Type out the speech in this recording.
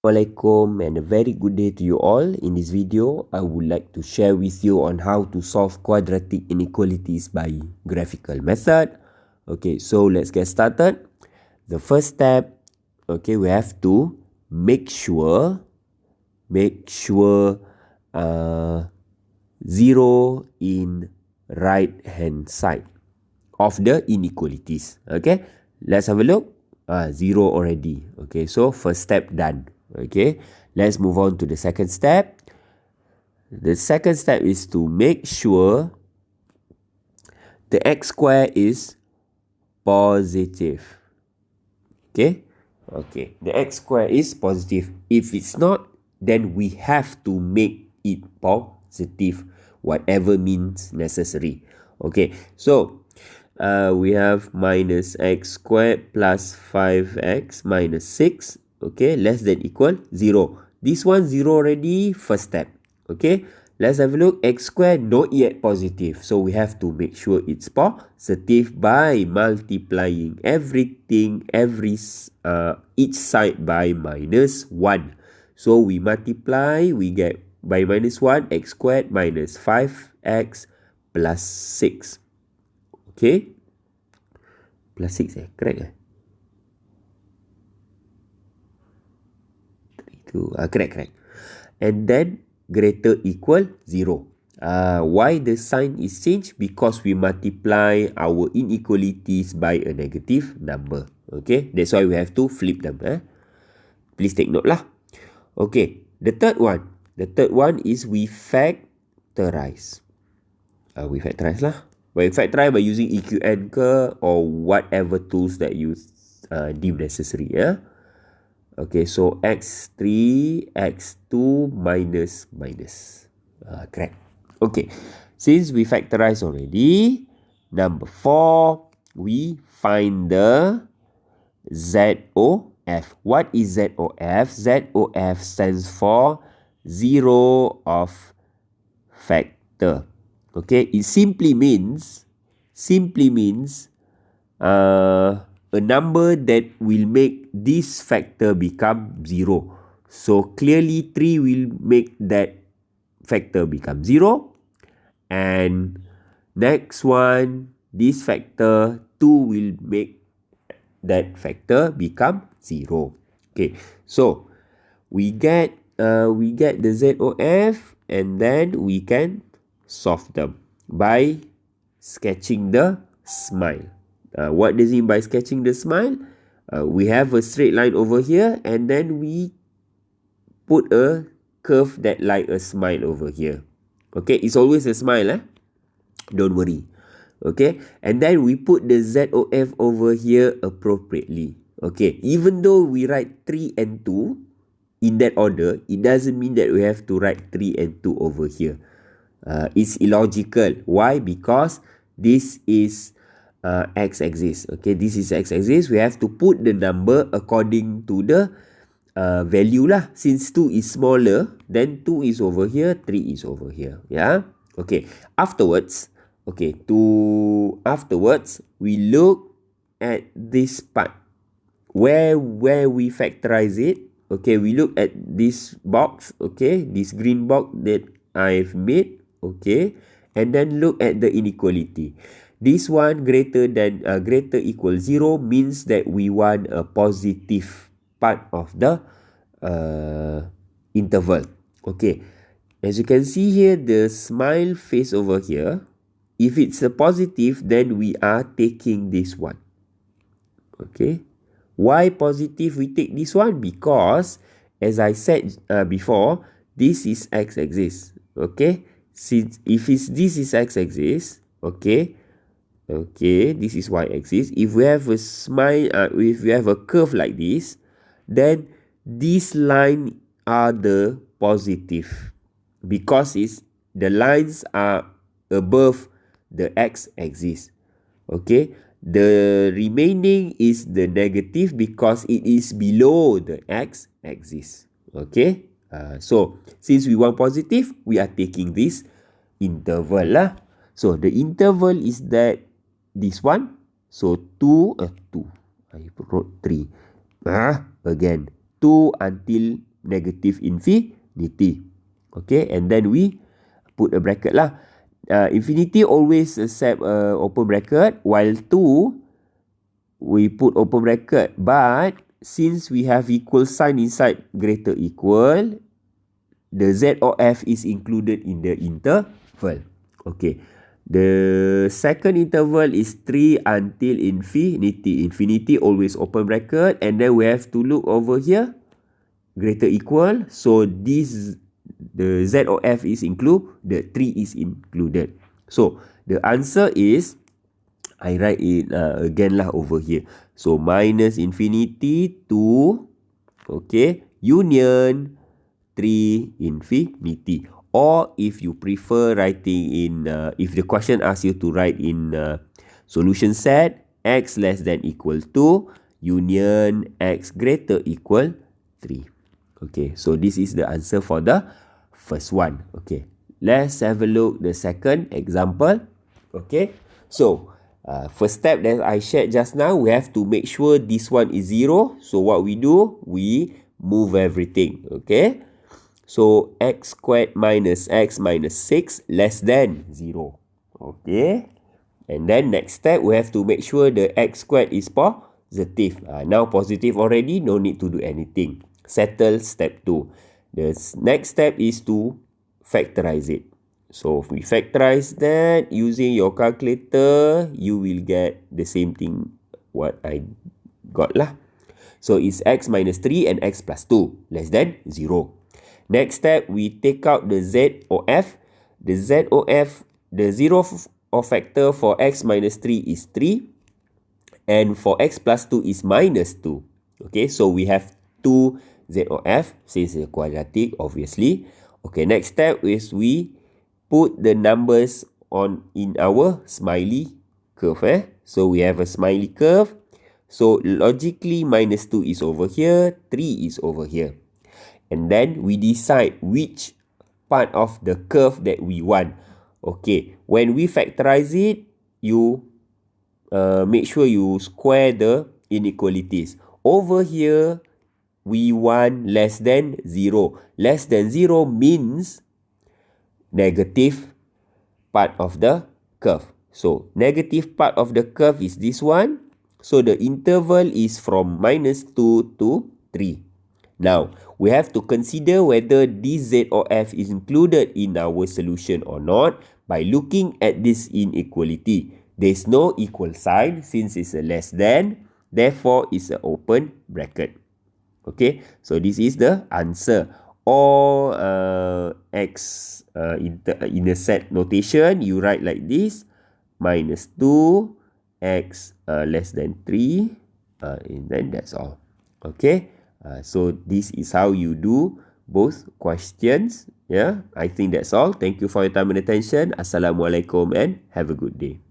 Assalamualaikum and a very good day to you all. In this video, I would like to share with you on how to solve quadratic inequalities by graphical method. Okay, so let's get started. The first step, okay, we have to make sure 0 in right hand side of the inequalities. Okay, let's have a look. 0 already. Okay, so first step done. Okay, let's move on to the second step. The second step is to make sure the x square is positive. Okay, the x square is positive. If it's not, then we have to make it positive, whatever means necessary. Okay, so we have minus x squared plus 5x minus 6, okay, less than equal 0. This one 0 already, first step. Okay, let's have a look. X squared not yet positive, so we have to make sure it's positive by multiplying everything, each side by minus 1. So we multiply, we get by minus 1, x squared minus 5x plus 6. Okay, plus 6 correct 3, 2, correct. And then greater equal 0. Why the sign is changed? Because we multiply our inequalities by a negative number. Okay, that's why we have to flip them. Please take note lah. Okay, the third one is we factorize. We factorize lah. We factorize by using EQN ke or whatever tools that you deem necessary. Okay, so x3, x2 minus. Correct. Okay, since we factorize already, number 4, we find the ZOF. What is ZOF? ZOF stands for zero of factor. Okay, it simply means a number that will make this factor become 0. So clearly 3 will make that factor become 0. And next one, this factor 2 will make that factor become 0. Okay, so we get the ZOF, and then we can solve them by sketching the smile. What does it mean by sketching the smile? We have a straight line over here, and then we put a curve that like a smile over here. Okay, it's always a smile, don't worry. Okay, and then we put the ZOF over here appropriately. Okay, even though we write 3 and 2 in that order, it doesn't mean that we have to write 3 and 2 over here. It's illogical. Why? Because this is x-axis. Okay, this is x-axis. We have to put the number according to the value lah. Since 2 is smaller, then 2 is over here, 3 is over here. Yeah. Okay. Afterwards, we look at this part where we factorize it. Okay, we look at this box. Okay, this green box that I've made. Okay, and then look at the inequality. This one greater equal 0 means that we want a positive part of the interval. Okay, as you can see here, the smile face over here. If it's a positive, then we are taking this one. Okay, why positive we take this one? Because as I said before, this is x-axis. Okay, since this is x-axis, okay, this is y-axis. If we have a smile, if we have a curve like this, then these lines are the positive because the lines are above the x-axis. Okay, the remaining is the negative because it is below the x-axis. Okay. So, since we want positive, we are taking this interval lah. So, the interval is that this one. So, 2. I wrote 3. Again, 2 until negative infinity. Okay, and then we put a bracket lah. Infinity always accept open bracket, while 2 we put open bracket. But since we have equal sign inside greater equal, the Z or F is included in the interval. Okay. The second interval is 3 until infinity. Infinity always open bracket. And then we have to look over here. Greater equal. So this, the Z or F is included. 3 is included. So the answer is, I write it again lah over here. So minus infinity to, okay, union 3 infinity. Or if you prefer writing in, if the question asks you to write in solution set, x less than equal to union x greater equal 3. Okay, so this is the answer for the first one. Okay, let's have a look the second example. Okay, so first step that I shared just now, we have to make sure this one is 0. So what we do, we move everything. Okay, so x squared minus x minus 6 less than 0. Okay. And then next step, we have to make sure the x squared is positive. Now positive already, no need to do anything. Settle step 2. The next step is to factorize it. So if we factorize that using your calculator, you will get the same thing what I got lah. So it's x minus 3 and x plus 2 less than 0. Next step, we take out the Z or F. The Z or F, the 0 factor for x minus 3 is 3. And for x plus 2 is minus 2. Okay, so we have 2 Z or F, since it's a quadratic, obviously. Okay, next step is we put the numbers on in our smiley curve. So we have a smiley curve. So logically, minus 2 is over here, 3 is over here. And then we decide which part of the curve that we want. Okay, when we factorize it, you make sure you square the inequalities. Over here, we want less than 0. Less than 0 means negative part of the curve. So negative part of the curve is this one. So the interval is from minus 2 to 3. Now, we have to consider whether this Z or F is included in our solution or not by looking at this inequality. There's no equal sign since it's a less than, therefore it's an open bracket. Okay, so this is the answer. Or x in a set notation, you write like this, minus 2, x less than 3, and then that's all. Okay. So this is how you do both questions. Yeah, I think that's all. Thank you for your time and attention. Assalamualaikum and have a good day.